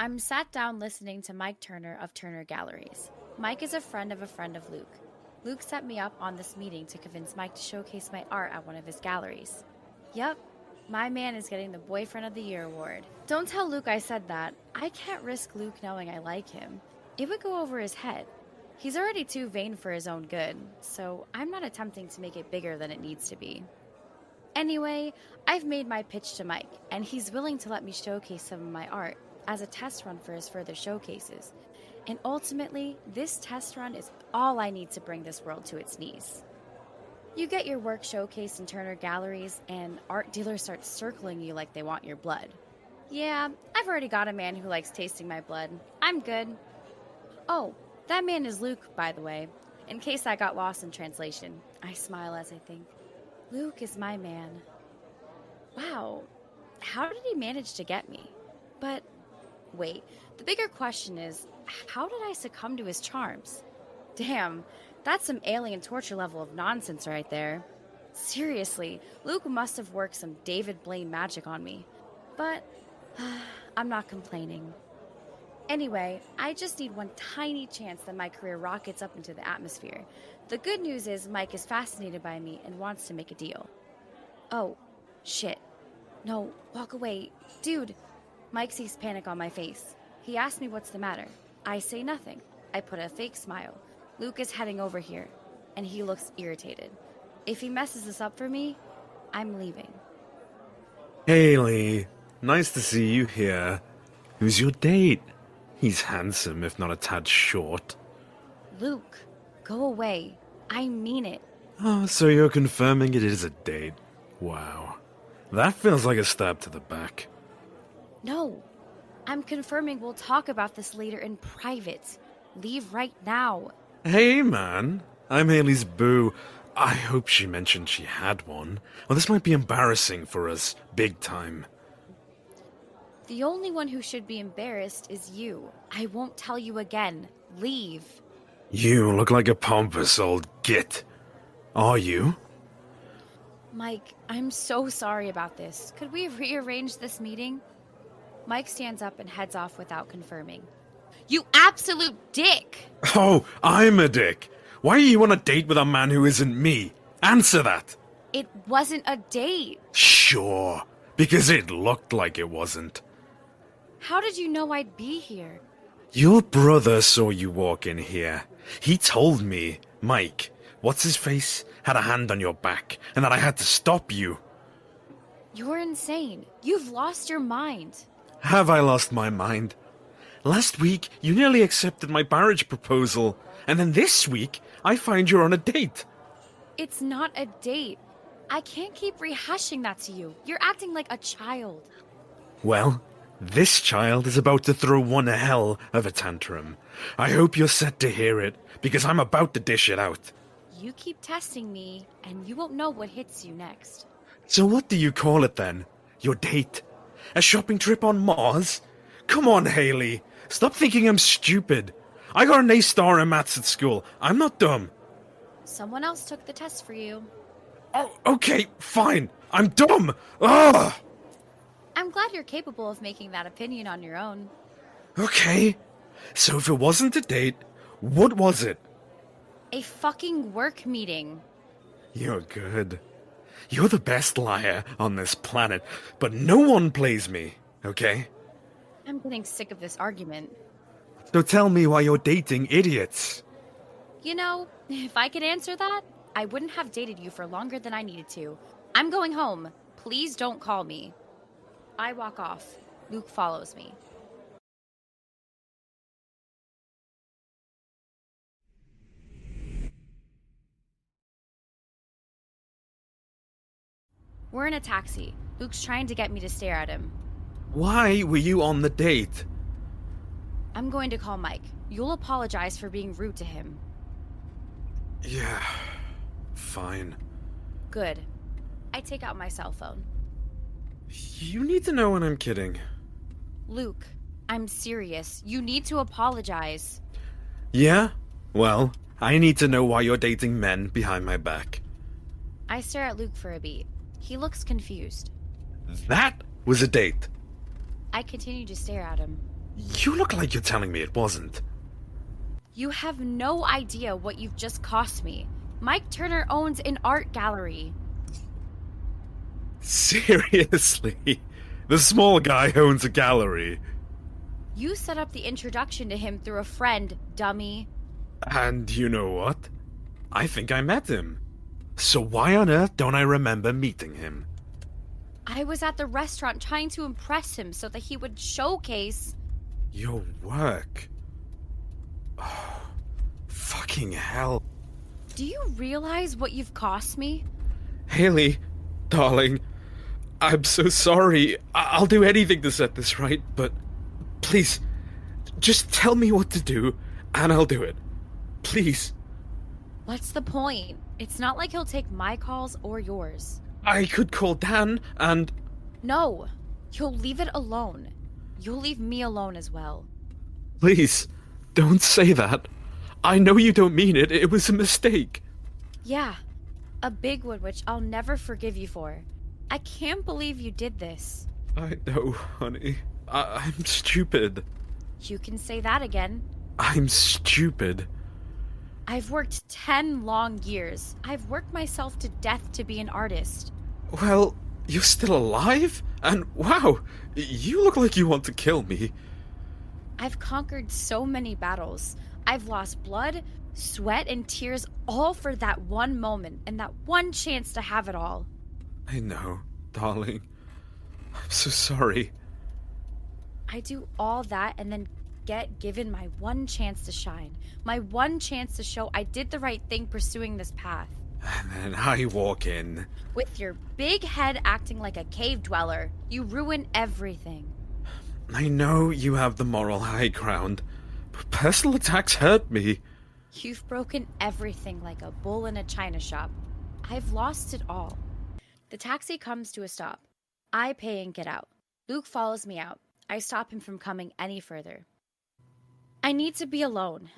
I'm sat down listening to Mike Turner of Turner Galleries. Mike is a friend of Luke. Luke set me up on this meeting to convince Mike to showcase my art at one of his galleries. Yup, my man is getting the Boyfriend of the Year award. Don't tell Luke I said that. I can't risk Luke knowing I like him. It would go over his head. He's already too vain for his own good, so I'm not attempting to make it bigger than it needs to be. Anyway, I've made my pitch to Mike, and he's willing to let me showcase some of my art as a test run for his further showcases. And ultimately, this test run is all I need to bring this world to its knees. You get your work showcased in Turner Galleries, and art dealers start circling you like they want your blood. Yeah, I've already got a man who likes tasting my blood. I'm good. Oh, that man is Luke, by the way, in case I got lost in translation. I smile as I think. Luke is my man. Wow, how did he manage to get me? But wait, the bigger question is, how did I succumb to his charms? Damn, that's some alien torture level of nonsense right there. Seriously, Luke must have worked some David Blaine magic on me. But I'm not complaining. Anyway, I just need one tiny chance that my career rockets up into the atmosphere. The good news is Mike is fascinated by me and wants to make a deal. Oh, shit. No, walk away. Dude. Mike sees panic on my face. He asks me what's the matter. I say nothing. I put a fake smile. Luke is heading over here, and he looks irritated. If he messes this up for me, I'm leaving. Haley, nice to see you here. Who's your date? He's handsome, if not a tad short. Luke, go away. I mean it. Oh, so you're confirming it is a date. Wow. That feels like a stab to the back. No. I'm confirming we'll talk about this later in private. Leave right now. Hey, man. I'm Haley's boo. I hope she mentioned she had one. Well, this might be embarrassing for us. Big time. The only one who should be embarrassed is you. I won't tell you again. Leave. You look like a pompous old git. Are you? Mike, I'm so sorry about this. Could we rearrange this meeting? Mike stands up and heads off without confirming. You absolute dick! Oh, I'm a dick. Why are you on a date with a man who isn't me? Answer that. It wasn't a date. Sure, because it looked like it wasn't. How did you know I'd be here? Your brother saw you walk in here. He told me, Mike, what's his face, had a hand on your back, and that I had to stop you. You're insane. You've lost your mind. Have I lost my mind? Last week, you nearly accepted my marriage proposal, and then this week, I find you're on a date. It's not a date. I can't keep rehashing that to you. You're acting like a child. Well, this child is about to throw one hell of a tantrum. I hope you're set to hear it, because I'm about to dish it out. You keep testing me, and you won't know what hits you next. So what do you call it then? Your date? A shopping trip on Mars? Come on, Haley. Stop thinking I'm stupid. I got an A star in maths at school. I'm not dumb. Someone else took the test for you. Oh, okay, fine. I'm dumb. Ugh. I'm glad you're capable of making that opinion on your own. Okay. So if it wasn't a date, what was it? A fucking work meeting. You're good. You're the best liar on this planet, but no one plays me, okay? I'm getting sick of this argument. So tell me why you're dating idiots. You know, if I could answer that, I wouldn't have dated you for longer than I needed to. I'm going home. Please don't call me. I walk off. Luke follows me. We're in a taxi. Luke's trying to get me to stare at him. Why were you on the date? I'm going to call Mike. You'll apologize for being rude to him. Yeah, fine. Good. I take out my cell phone. You need to know when I'm kidding. Luke, I'm serious. You need to apologize. Yeah? Well, I need to know why you're dating men behind my back. I stare at Luke for a beat. He looks confused. That was a date. I continue to stare at him. You look like you're telling me it wasn't. You have no idea what you've just cost me. Mike Turner owns an art gallery. Seriously? The small guy owns a gallery. You set up the introduction to him through a friend, dummy. And you know what? I think I met him. So why on earth don't I remember meeting him? I was at the restaurant trying to impress him so that he would showcase. Your work. Oh, fucking hell. Do you realize what you've cost me? Haley, darling, I'm so sorry. I'll do anything to set this right, but please, just tell me what to do, and I'll do it. Please. What's the point? It's not like he'll take my calls or yours. I could call Dan, and... No, you'll leave it alone. You'll leave me alone as well. Please, don't say that. I know you don't mean it. It was a mistake. Yeah, a big one which I'll never forgive you for. I can't believe you did this. I know, honey. I'm stupid. You can say that again. I'm stupid. I've worked 10 long years. I've worked myself to death to be an artist. Well, you're still alive? And wow, you look like you want to kill me. I've conquered so many battles. I've lost blood, sweat, and tears all for that one moment and that one chance to have it all. I know, darling. I'm so sorry. I do all that and then get given my one chance to shine. My one chance to show I did the right thing pursuing this path. And then I walk in. With your big head acting like a cave dweller, you ruin everything. I know you have the moral high ground, but personal attacks hurt me. You've broken everything like a bull in a china shop. I've lost it all. The taxi comes to a stop. I pay and get out. Luke follows me out. I stop him from coming any further. I need to be alone.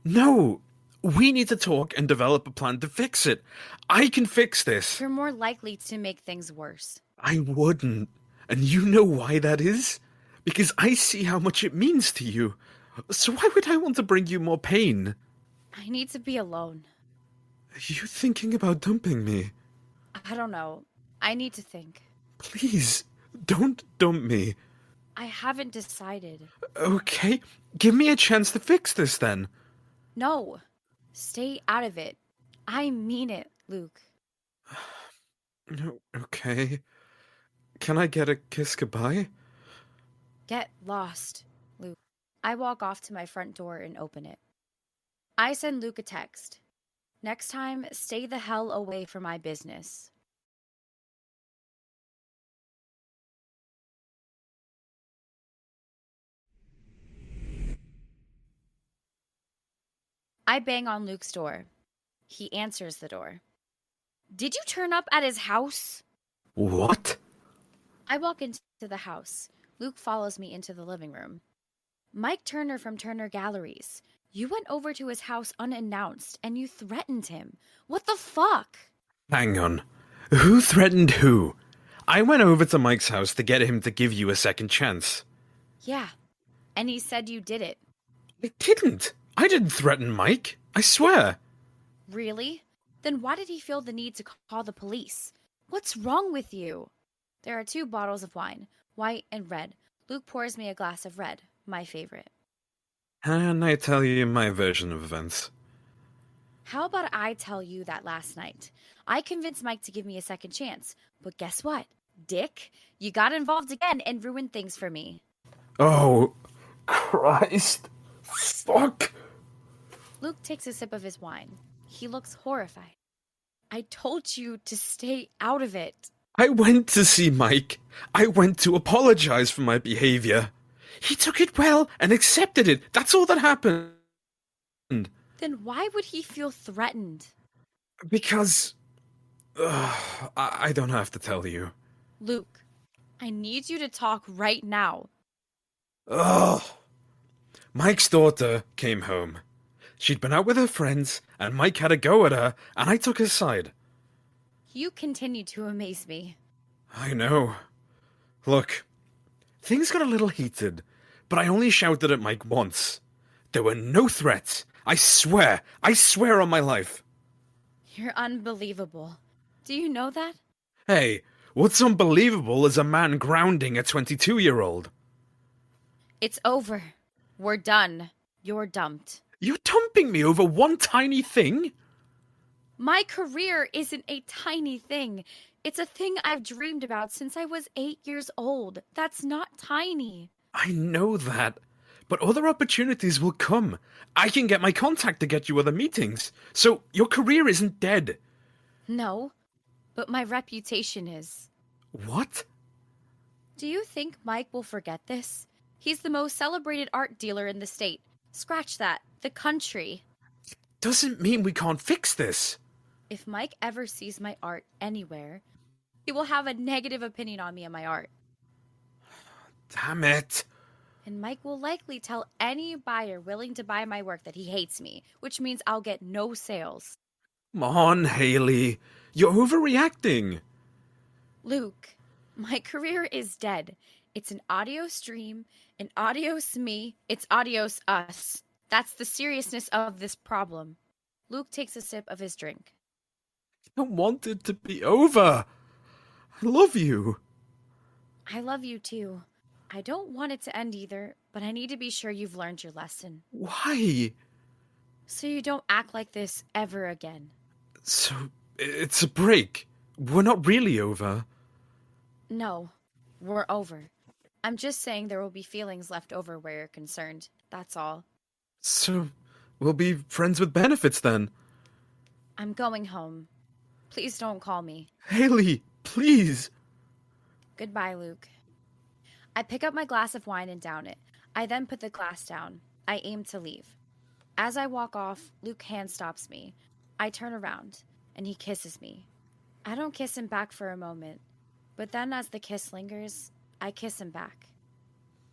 No, we need to talk and develop a plan to fix it. I can fix this. You're more likely to make things worse. I wouldn't. And you know why that is? Because I see how much it means to you. So why would I want to bring you more pain? I need to be alone. Are you thinking about dumping me? I don't know. I need to think. Please, don't dump me. I haven't decided. Okay, give me a chance to fix this then. No. Stay out of it. I mean it, Luke. No, okay. Can I get a kiss goodbye? Get lost, Luke. I walk off to my front door and open it. I send Luke a text. Next time, stay the hell away from my business. I bang on Luke's door. He answers the door. Did you turn up at his house? What? I walk into the house. Luke follows me into the living room. Mike Turner from Turner Galleries. You went over to his house unannounced and you threatened him. What the fuck? Hang on. Who threatened who? I went over to Mike's house to get him to give you a second chance. Yeah, and he said you did it. I didn't. I didn't threaten Mike. I swear. Really? Then why did he feel the need to call the police? What's wrong with you? There are 2 bottles of wine, white and red. Luke pours me a glass of red, my favorite. And I tell you my version of events. How about I tell you that last night? I convinced Mike to give me a second chance, but guess what? Dick, you got involved again and ruined things for me. Oh, Christ. Fuck. Luke takes a sip of his wine. He looks horrified. I told you to stay out of it. I went to see Mike. I went to apologize for my behavior. He took it well and accepted it. That's all that happened. Then why would he feel threatened? Because... I don't have to tell you. Luke, I need you to talk right now. Ugh. Mike's daughter came home. She'd been out with her friends, and Mike had a go at her, and I took his side. You continue to amaze me. I know. Look, things got a little heated, but I only shouted at Mike once. There were no threats. I swear on my life. You're unbelievable. Do you know that? Hey, what's unbelievable is a man grounding a 22-year-old. It's over. We're done. You're dumped. You're dumping me over one tiny thing? My career isn't a tiny thing. It's a thing I've dreamed about since I was 8 years old. That's not tiny. I know that, but other opportunities will come. I can get my contact to get you other meetings, so your career isn't dead. No, but my reputation is. What? Do you think Mike will forget this? He's the most celebrated art dealer in the state. Scratch that. The country. Doesn't mean we can't fix this. If Mike ever sees my art anywhere, he will have a negative opinion on me and my art. Damn it. And Mike will likely tell any buyer willing to buy my work that he hates me, which means I'll get no sales. Come on, Haley. You're overreacting. Luke, my career is dead. It's an audio stream, an adios me, it's adios us. That's the seriousness of this problem. Luke takes a sip of his drink. I don't want it to be over. I love you. I love you too. I don't want it to end either, but I need to be sure you've learned your lesson. Why? So you don't act like this ever again. So, it's a break. We're not really over. No, we're over. I'm just saying there will be feelings left over where you're concerned. That's all. So, we'll be friends with benefits then. I'm going home. Please don't call me. Haley, please. Goodbye, Luke. I pick up my glass of wine and down it. I then put the glass down. I aim to leave. As I walk off, Luke's hand stops me. I turn around, and he kisses me. I don't kiss him back for a moment, but then as the kiss lingers, I kiss him back.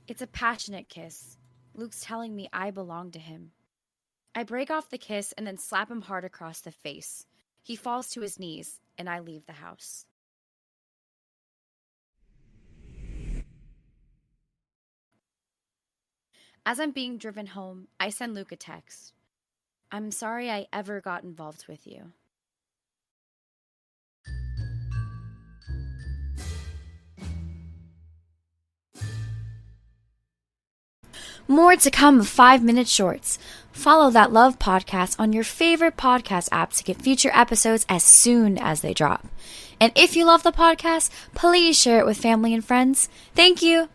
It's a passionate kiss. Luke's telling me I belong to him. I break off the kiss and then slap him hard across the face. He falls to his knees, and I leave the house. As I'm being driven home, I send Luke a text. I'm sorry I ever got involved with you. More to come of 5-minute shorts. Follow That Love podcast on your favorite podcast app to get future episodes as soon as they drop. And if you love the podcast, please share it with family and friends. Thank you.